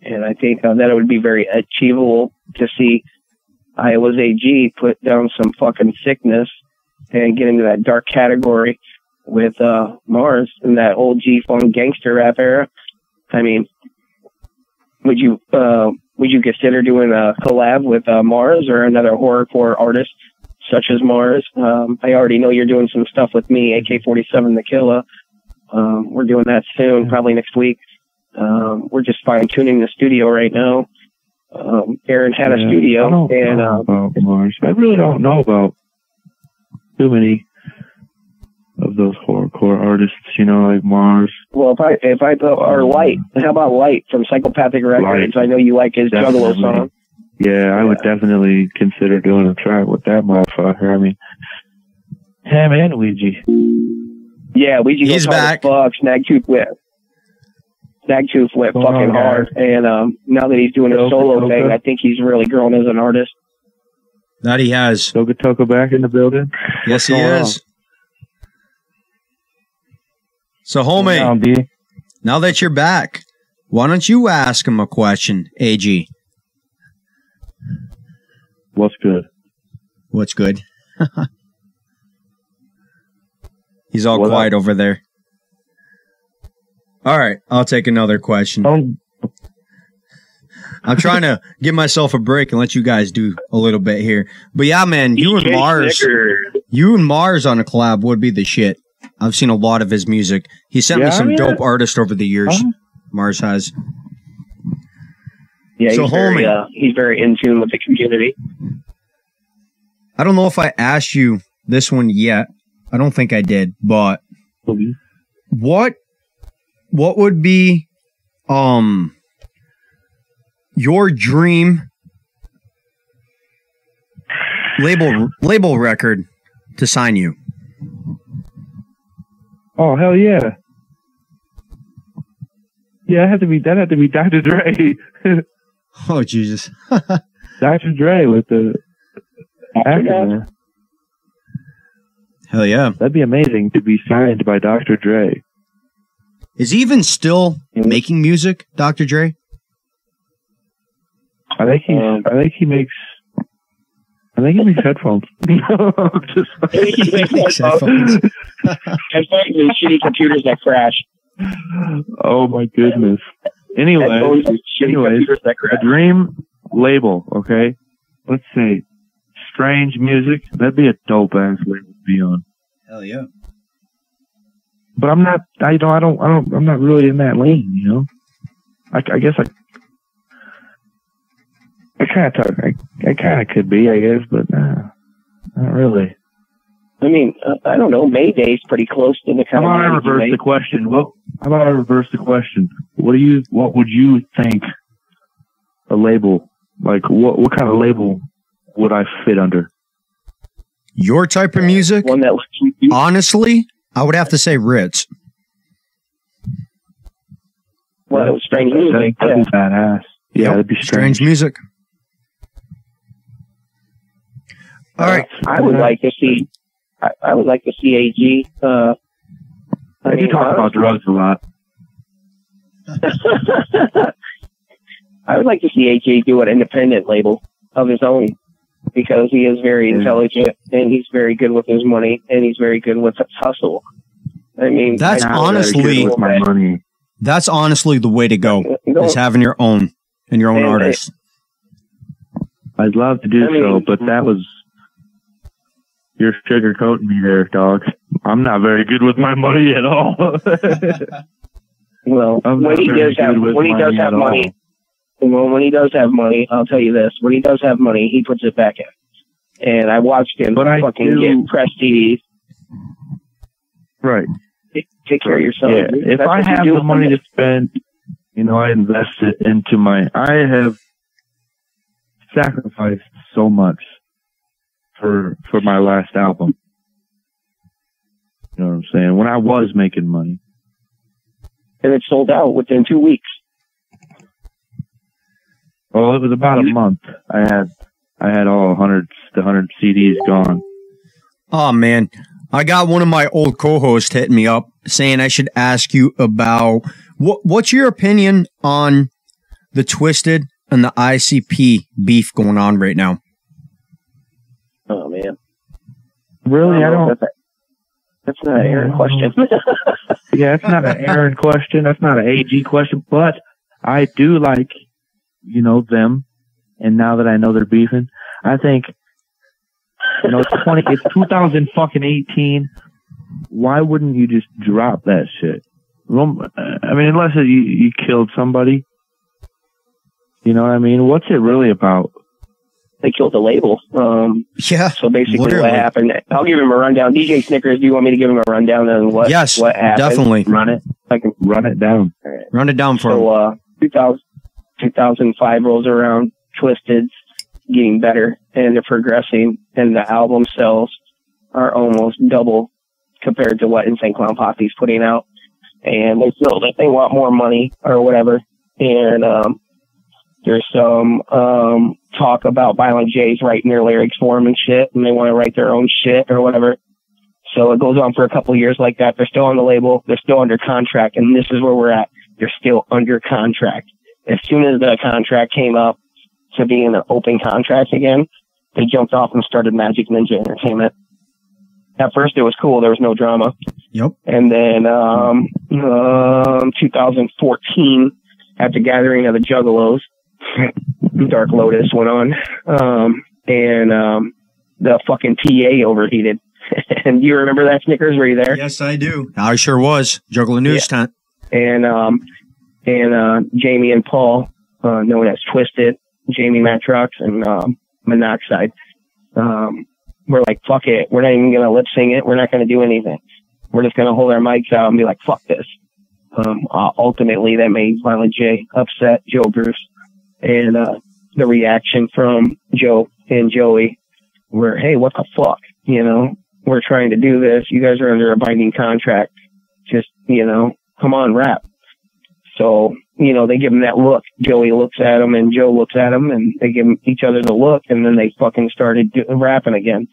And I think that it would be very achievable to see Iowa's AG put down some fucking sickness and get into that dark category with Mars in that old G-Funk gangster rap era. I mean, would you consider doing a collab with Mars or another horrorcore artist such as Mars? I already know you're doing some stuff with me, AK-47 The Killa. We're doing that soon, probably next week. We're just fine-tuning the studio right now. Aaron had a studio, and about Mars. I really don't know about too many of those horrorcore artists, like Mars. Well, if I put Light, how about Light from Psychopathic Records? I know you like his Juggalo song. Yeah, I would definitely consider doing a track with that motherfucker. I mean, him and Ouija. Yeah, Ouija He's back. Fuck, Snagtooth went fucking hard, and now that he's doing a solo thing, I think he's really grown as an artist. That he has. Toka back in the building. Yes, he is. So, homie, now that you're back, why don't you ask him a question, AG? What's good? What's good? He's all quiet over there. All right, I'll take another question. I'm trying to give myself a break and let you guys do a little bit here. But yeah, man, you and Mars on a collab would be the shit. I've seen a lot of his music. He sent me some dope artists over the years. Mars has. Yeah, he's very in tune with the community. I don't know if I asked you this one yet. I don't think I did, but what would be your dream label record to sign you? Oh, hell yeah. Yeah, that'd have to be Dr. Dre. Oh, Jesus. Dr. Dre with the actor. Hell yeah. That'd be amazing to be signed by Dr. Dre. Is he even still making music, Dr. Dre? I think he makes headphones. Just he makes headphones. And finally, shitty computers that crash. Oh my goodness. Anyways, a dream label, okay? Let's say Strange Music. That'd be a dope ass label to be on. Hell yeah. But I'm not really in that lane, you know? I guess I kind of could be, I guess, but not really. I mean, I don't know. Mayday's pretty close to the kind How about I reverse the question? What would you think a label, like what kind of label would I fit under? Your type of music? One that lets you do. Honestly, I would have to say Ritz. Well, it was Strange Music. That'd be badass. Yeah, that'd be strange music. All right. I would like to see AG. You talk about drugs a lot. I would like to see AG do an independent label of his own, because he is very intelligent and he's very good with his money and he's very good with his hustle. I mean, that's honestly with my money. That's honestly the way to go. Is having your own and your own artist. I'd love to do so, but that was. You're sugarcoating me there, dog. I'm not very good with my money at all. Well, when he does have money, I'll tell you this: when he does have money, he puts it back in. And I watched him get press CDs. Right. Take care of yourself. Yeah. If I have the money to spend, I invest it into I have sacrificed so much for my last album. You know what I'm saying? When I was making money. And it sold out within 2 weeks. Well, it was about a month. I had all the 100 CDs gone. Oh man. I got one of my old co-hosts hitting me up saying I should ask you about what's your opinion on the Twisted and the ICP beef going on right now? Oh man. Really? I don't. That's not an Aaron question. Yeah, it's not an Aaron question. That's not an AG question. But I do like, them. And now that I know they're beefing, I think, it's 2018. Why wouldn't you just drop that shit? I mean, unless you killed somebody. You know what I mean? What's it really about? They killed the label. Yeah. So basically what happened, I'll give him a rundown. DJ Snickers, do you want me to give him a rundown on what happened? Definitely. Run it down. Right. Run it down for him. 2005 rolls around, Twisted's getting better, and they're progressing, and the album sales are almost double compared to what Insane Clown Posse's putting out. And they feel that they want more money or whatever. And there's some talk about Violent J's writing their lyrics for them and shit, and they want to write their own shit or whatever. So it goes on for a couple of years like that. They're still on the label. They're still under contract, and this is where we're at. They're still under contract. As soon as the contract came up to being an open contract again, they jumped off and started Magic Ninja Entertainment. At first, it was cool. There was no drama. Yep. And then 2014, at the gathering of the Juggalos, Dark Lotus went on, and the fucking PA overheated. And you remember that, Snickers? Were you there? Yes, I do. I sure was. Juggalo News tent. And Jamie and Paul, known as Twisted, Jamie Matrox, and Monoxide, we're like, fuck it. We're not even going to lip sing it. We're not going to do anything. We're just going to hold our mics out and be like, fuck this. Ultimately, that made Violent J upset Joe Bruce. And the reaction from Joe and Joey were, hey, what the fuck? You know, we're trying to do this. You guys are under a binding contract. Just, you know, come on, rap. So, you know, they give him that look. Joey looks at him and Joe looks at him, and they give each other the look, and then they fucking started rapping again.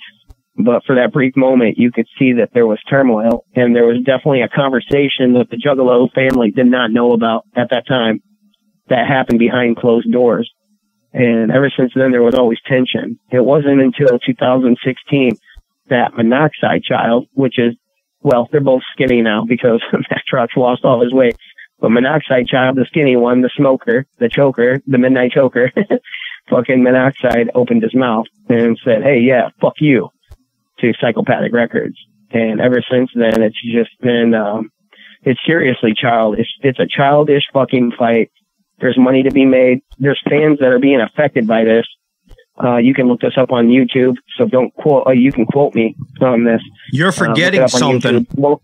But for that brief moment, you could see that there was turmoil, and there was definitely a conversation that the Juggalo family did not know about at that time that happened behind closed doors. And ever since then, there was always tension. It wasn't until 2016 that Monoxide Child, which is, well, they're both skinny now because Matrox lost all his weight. But Monoxide Child, the skinny one, the smoker, the choker, the midnight choker, fucking Monoxide opened his mouth and said, hey, yeah, fuck you, to Psychopathic Records. And ever since then, it's just been, it's seriously childish. It's a childish fucking fight. There's money to be made. There's fans that are being affected by this. You can look this up on YouTube. So don't quote, you can quote me on this. You're forgetting something. Well,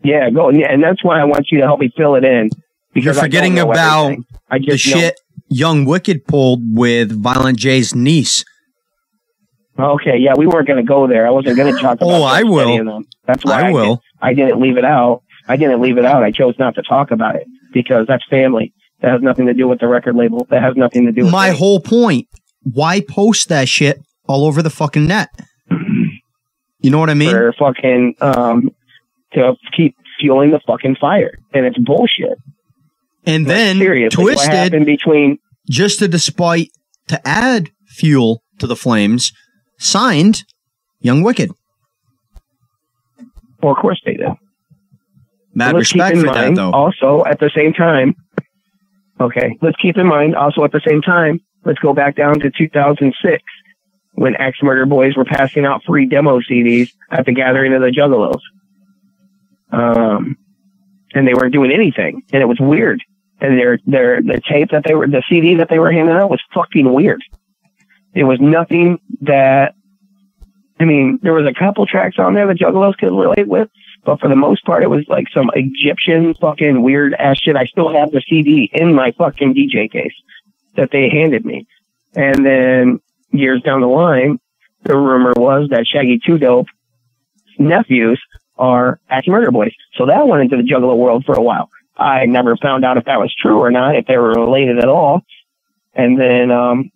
yeah, go. And that's why I want you to help me fill it in. You're forgetting about the shit Young Wicked pulled with Violent J's niece. Okay, yeah, we weren't going to go there. I wasn't going to talk about I will. That's why I will. I didn't leave it out. I chose not to talk about it because that's family. That has nothing to do with the record label. That has nothing to do with my whole point. Why post that shit all over the fucking net? You know what I mean? For fucking, to keep fueling the fucking fire. And it's bullshit. And then Twisted, just to add fuel to the flames, signed Young Wicked. Well, of course they did. Mad respect for that, though. Also, at the same time, let's keep in mind, also at the same time, let's go back down to 2006 when Axe Murder Boys were passing out free demo CDs at the gathering of the Juggalos. And they weren't doing anything, and it was weird. And the tape that the CD that they were handing out was fucking weird. It was nothing that, I mean, there was a couple tracks on there that Juggalos could relate with, but for the most part, it was like some Egyptian fucking weird ass shit. I still have the CD in my fucking DJ case that they handed me. And then years down the line, the rumor was that Shaggy 2 Dope's nephews are Axe Murder Boys. So that went into the Juggalo world for a while. I never found out if that was true or not, if they were related at all. And then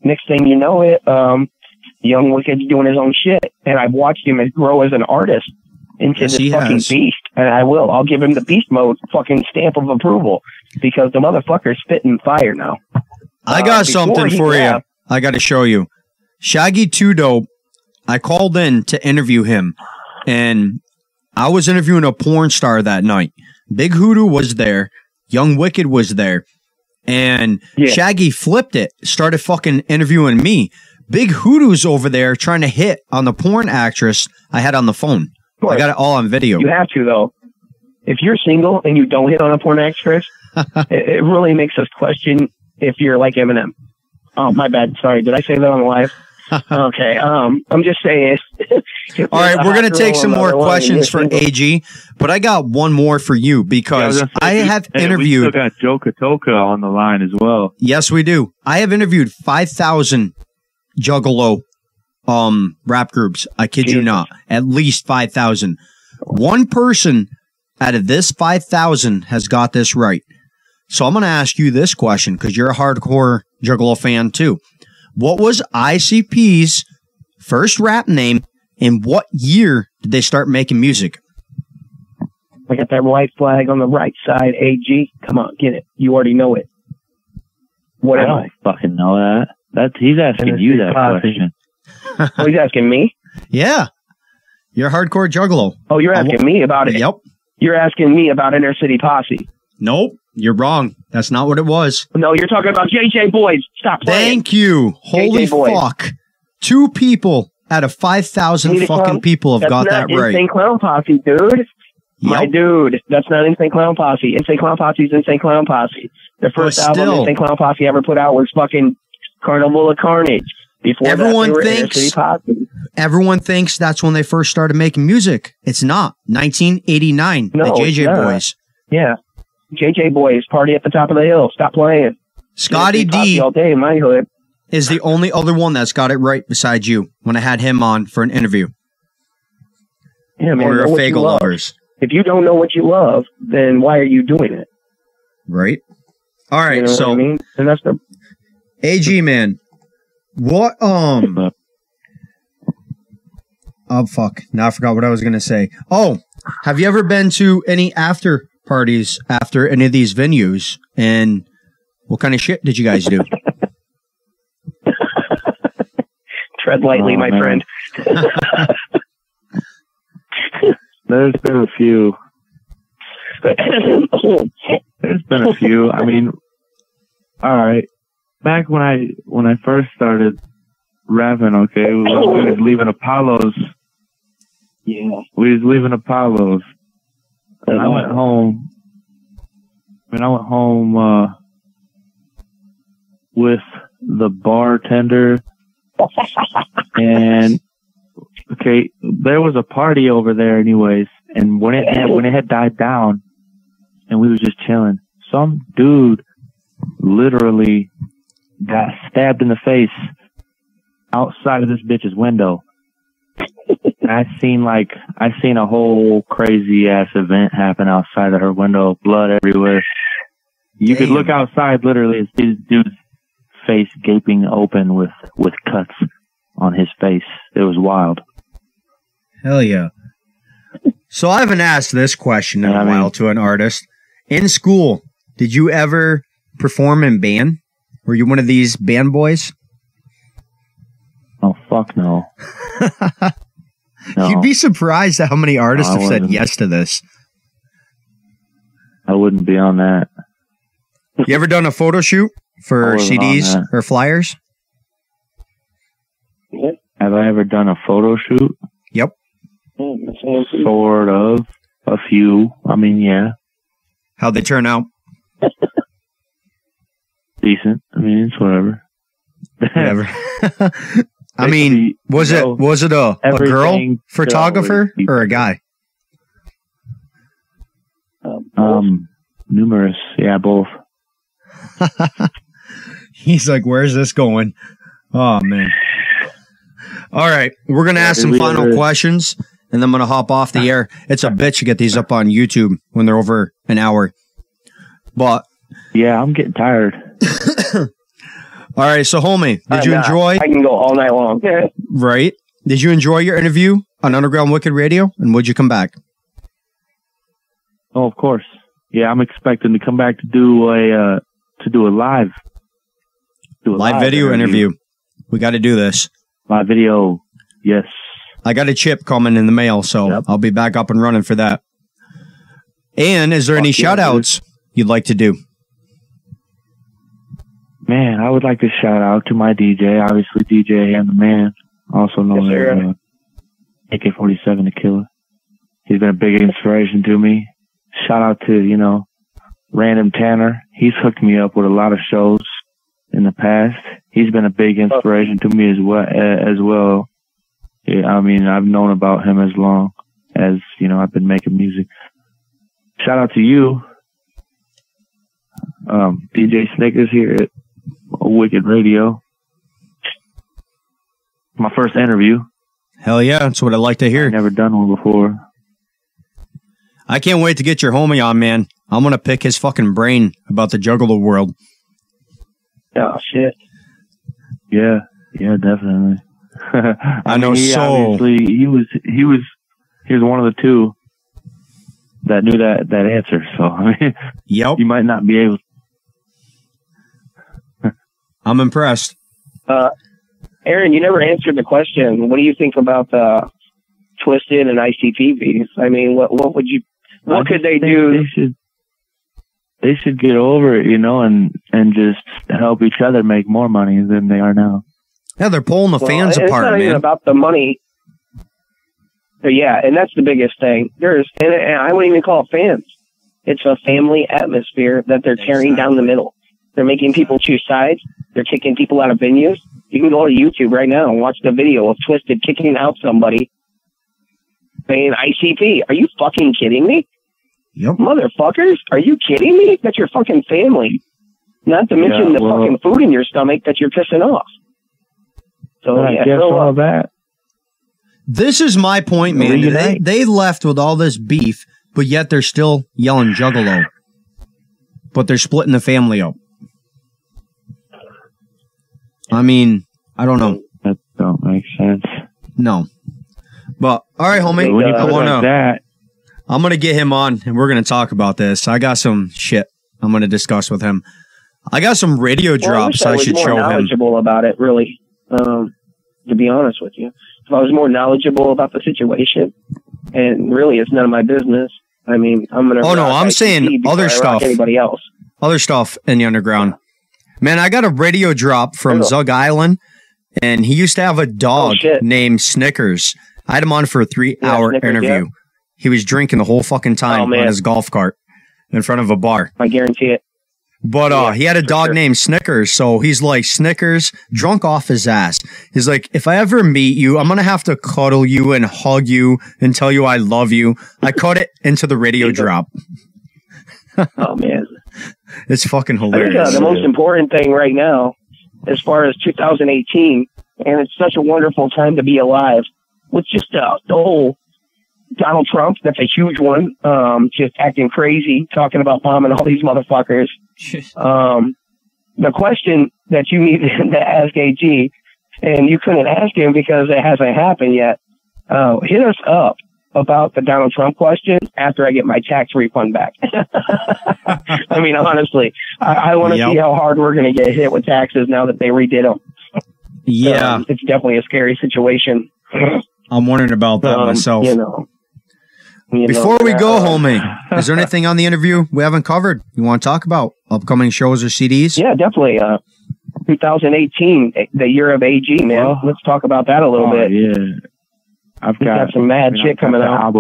next thing you know it, Young Wicked's doing his own shit. And I've watched him grow as an artist into this fucking beast. And I'll give him the beast mode fucking stamp of approval because the motherfucker's spitting fire now. I got something for you. I got to show you. Shaggy 2 Dope, I called in to interview him, and I was interviewing a porn star that night. Big Hoodoo was there. Young Wicked was there. And Shaggy flipped it, started fucking interviewing me. Big Hoodoo's over there trying to hit on the porn actress I had on the phone. I got it all on video. You have to, though. If you're single and you don't hit on a porn actress, it really makes us question if you're like Eminem. Oh, my bad. Sorry. Did I say that on live? Okay. I'm just saying. All right. We're going to take some more questions for AG, but I got one more for you because I have interviewed. We still got Joe Katoka on the line as well. Yes, we do. I have interviewed 5,000 Juggalo rap groups. I kid you not. At least 5,000. One person out of this 5,000 has got this right. So I'm going to ask you this question because you're a hardcore Juggalo fan too. What was ICP's first rap name and what year did they start making music? I got that white flag on the right side, AG. Come on, get it. You already know it. What I don't fucking know that. He's asking you that question. Oh, he's asking me? Yeah. You're a hardcore juggalo. Oh, you're asking me about it? Yep. You're asking me about Inner City Posse. Nope. You're wrong. That's not what it was. No, you're talking about JJ Boys. Stop playing. Thank you. Holy fuck. 2 people out of 5,000 fucking people have got that right. Insane Clown Posse, dude. Yep. My dude. That's not Insane Clown Posse. Insane Clown Posse is Insane Clown Posse. The first album Insane Clown Posse ever put out was fucking Carnival of Carnage. Before everyone thinks that's when they first started making music. It's not. 1989. No, the JJ Boys. Yeah. JJ Boys, Party at the Top of the Hill. Stop playing. Scotty D all day in my hood is the only other one that's got it right besides you when I had him on for an interview. Yeah, man. Order of Fagel Lovers. If you don't know what you love, then why are you doing it? Right. All right. You know so, what I mean? And that's the AG, man. What, oh, fuck. Now I forgot what I was going to say. Oh, have you ever been to any after parties after any of these venues? And what kind of shit did you guys do? Tread lightly, my friend. There's been a few. There's been a few. I mean, all right. Back when I first started rapping, okay, we was leaving Apollo's. Yeah. We was leaving Apollo's. And I went home. With the bartender. And okay, there was a party over there anyways, and when it had died down and we was just chilling, some dude literally got stabbed in the face outside of this bitch's window. I seen a whole crazy ass event happen outside of her window, blood everywhere. You could look outside, literally, and see this dude's face gaping open with cuts on his face. It was wild. Hell yeah. So I haven't asked this question in a while to an artist. In school, did you ever perform in band? Were you one of these band boys? Oh, fuck no. No. You'd be surprised at how many artists have said yes to this. I wouldn't be on that. You ever done a photo shoot for CDs or flyers? Have I ever done a photo shoot? Yep. Sort of. A few. I mean, yeah. How'd they turn out? Decent. I mean, it's whatever. Whatever. I mean, was it a girl photographer or a guy? Numerous. Yeah, both. He's like, where's this going? Oh, man. All right. We're going to ask some final questions, and then I'm going to hop off the air. It's a bitch to get these up on YouTube when they're over an hour. But yeah, I'm getting tired. All right. So, homie, did you enjoy? I can go all night long. Right. Did you enjoy your interview on Underground Wicked Radio? And would you come back? Oh, of course. Yeah, I'm expecting to come back to do a live video interview. We got to do this. Live video. Yes. I got a chip coming in the mail, so I'll be back up and running for that. And is there any shout outs you'd like to do? Man, I would like to shout out to my DJ, obviously DJ and the man, also known as AK-47 the Killer. He's been a big inspiration to me. Shout out to, Random Tanner. He's hooked me up with a lot of shows in the past. He's been a big inspiration to me as well. Yeah, I mean, I've known about him as long as, I've been making music. Shout out to you, DJ Snickers here at Wicked Radio. My first interview. Hell yeah, that's what I like to hear. I've never done one before. I can't wait to get your homie on, man. I'm going to pick his fucking brain about the Juggalo world. Oh, shit. Yeah, definitely. I know. Obviously, he was one of the two that knew that answer. So, I mean, yep. You might not be able. I'm impressed. Aaron, you never answered the question. What do you think about the Twisted and ICP beef? I mean, what could they do? They should get over it, and just help each other make more money than they are now. Yeah, they're pulling the fans apart, it's not man. even about the money. But yeah, and that's the biggest thing. And I wouldn't even call it fans. It's a family atmosphere that they're tearing down the middle. They're making people choose sides. They're kicking people out of venues. You can go to YouTube right now and watch the video of Twisted kicking out somebody saying ICP. Are you fucking kidding me? Yep. Motherfuckers, are you kidding me? That's your fucking family. Not to mention the fucking food in your stomach that you're pissing off. So I guess all that. This is my point, man. They left with all this beef, but yet they're still yelling Juggalo. But they're splitting the family up. I mean, I don't know. That don't make sense. No. But, all right, homie. I'm going to get him on, and we're going to talk about this. I got some shit I'm going to discuss with him. I got some radio drops I should show him. I was more knowledgeable about it, really, to be honest with you. If I was more knowledgeable about the situation, and really it's none of my business. I mean, I'm going to... Oh, no, I'm saying other stuff. Anybody else. Other stuff in the underground. Man, I got a radio drop from Zug Island, and he used to have a dog named Snickers. I had him on for a 3-hour interview. Yeah. He was drinking the whole fucking time on his golf cart in front of a bar. I guarantee it. But he had a dog named Snickers, so he's like, Snickers, drunk off his ass. He's like, if I ever meet you, I'm going to have to cuddle you and hug you and tell you I love you. I cut it into the radio drop. Oh, man. It's fucking hilarious. I think, the most important thing right now, as far as 2018, and it's such a wonderful time to be alive, with just the whole Donald Trump, that's a huge one, just acting crazy, talking about bombing all these motherfuckers. The question that you needed to ask AG, and you couldn't ask him because it hasn't happened yet, hit us up about the Donald Trump question after I get my tax refund back. I mean, honestly, I want to see how hard we're going to get hit with taxes now that they redid them. Yeah. It's definitely a scary situation. I'm wondering about that myself. Before we go, homie, is there anything on the interview we haven't covered you want to talk about? Upcoming shows or CDs? Yeah, definitely. 2018, the year of AG, man. Well, let's talk about that a little bit. Yeah. I've got some mad shit coming out.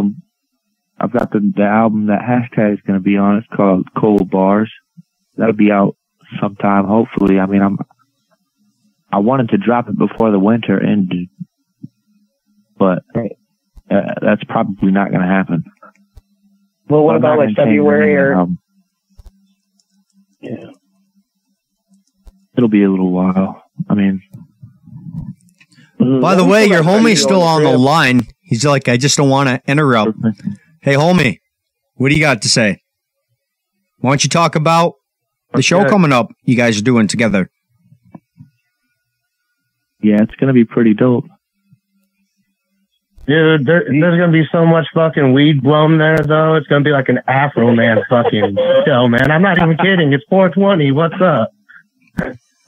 I've got the album that hashtag is going to be on. It's called Cold Bars. That'll be out sometime, hopefully. I mean, I wanted to drop it before the winter ended, but that's probably not going to happen. Well, what about like February or? Yeah, it'll be a little while. I mean. By the way, your homie's still on the line. He's like, I just don't want to interrupt. Hey, homie, what do you got to say? Why don't you talk about the show coming up you guys are doing together? Yeah, it's going to be pretty dope. Dude, there's going to be so much fucking weed blown there, though. It's going to be like an Afro Man fucking show, man. I'm not even kidding. It's 420. What's up?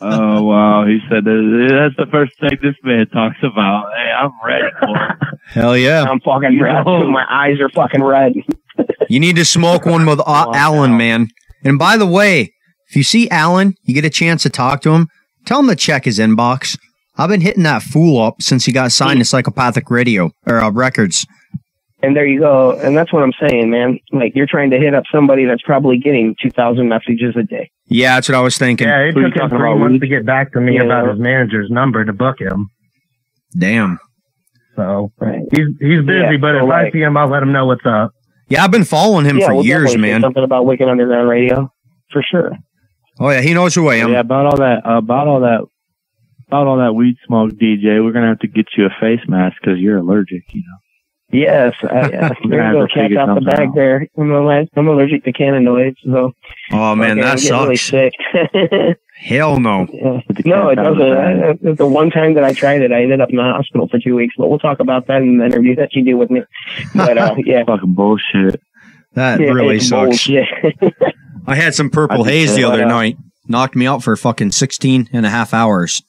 Oh, wow. He said that's the first thing this man talks about. Hey, I'm ready for it. Hell yeah. I'm fucking red. My eyes are fucking red. You need to smoke one with Alan, man. And by the way, if you see Alan, you get a chance to talk to him, tell him to check his inbox. I've been hitting that fool up since he got signed to Psychopathic Radio or Records. And there you go. And that's what I'm saying, man. Like, you're trying to hit up somebody that's probably getting 2,000 messages a day. Yeah, that's what I was thinking. Yeah, it took him 3 months to get back to me about his manager's number to book him. Damn. So, he's busy, but if I see him, I'll let him know what's up. Yeah, I've been following him for years, man. Something about Wicked Underground Radio, for sure. Oh, yeah, he knows who I am. Yeah, about all that weed smoke, DJ, we're going to have to get you a face mask because you're allergic, you know. Yes, there you go, catch out the bag there. I'm allergic to cannabinoids, so. Oh, man, that sucks. Really sick. Hell no. Yeah. No, it doesn't. The one time that I tried it, I ended up in the hospital for 2 weeks, but we'll talk about that in the interview that you do with me. But, yeah. Fucking bullshit. That really sucks. Bullshit. I had some purple haze the other night. Knocked me out for fucking 16 and a half hours.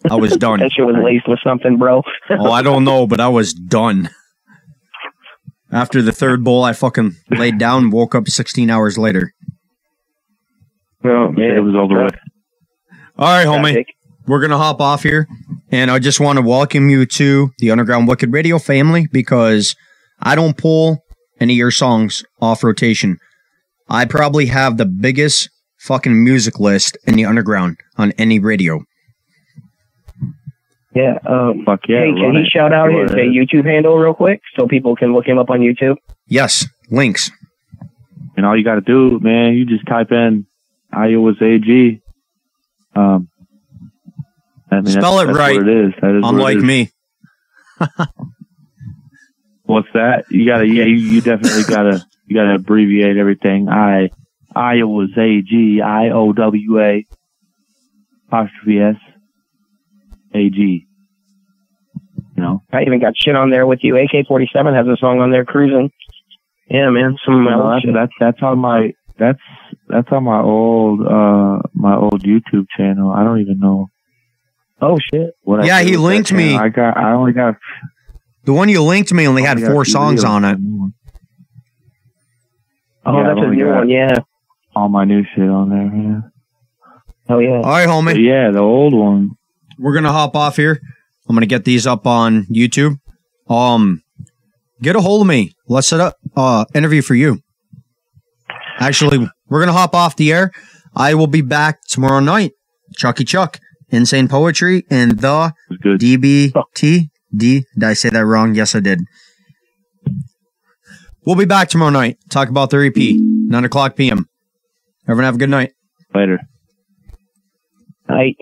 I was done. That shit was laced with something, bro. Oh, I don't know, but I was done. After the third bowl, I fucking laid down and woke up 16 hours later. Oh, man. It was over with. All right, homie. We're going to hop off here. And I just want to welcome you to the Underground Wicked Radio family because I don't pull any of your songs off rotation. I probably have the biggest fucking music list in the underground on any radio. Yeah. Fuck yeah. Hey, can he shout out his YouTube handle real quick so people can look him up on YouTube? Yes, links. And all you got to do, man, you just type in Iowa's AG. Spell it right. What it is. That is unlike me. What's that? You gotta, you definitely gotta abbreviate everything. Iowa's AG, IOWA, apostrophe S, AG. You know? I even got shit on there with you. AK-47 has a song on there, Cruising. Yeah, man. That's on my old YouTube channel. I don't even know. Oh shit! Yeah, he linked me. I only got the one you linked me. Only had 4 songs on it. Oh, that's a new one. Yeah, all my new shit on there. Yeah. Oh yeah. All right, homie. But yeah, the old one. We're gonna hop off here. I'm gonna get these up on YouTube. Get a hold of me. Let's set up interview for you. Actually, we're gonna hop off the air. I will be back tomorrow night. Chucky Chuck. Insane Poetry and the DBT. Did I say that wrong? Yes, I did. We'll be back tomorrow night. Talk about their EP. 9:00 p.m. Everyone have a good night. Later. Night.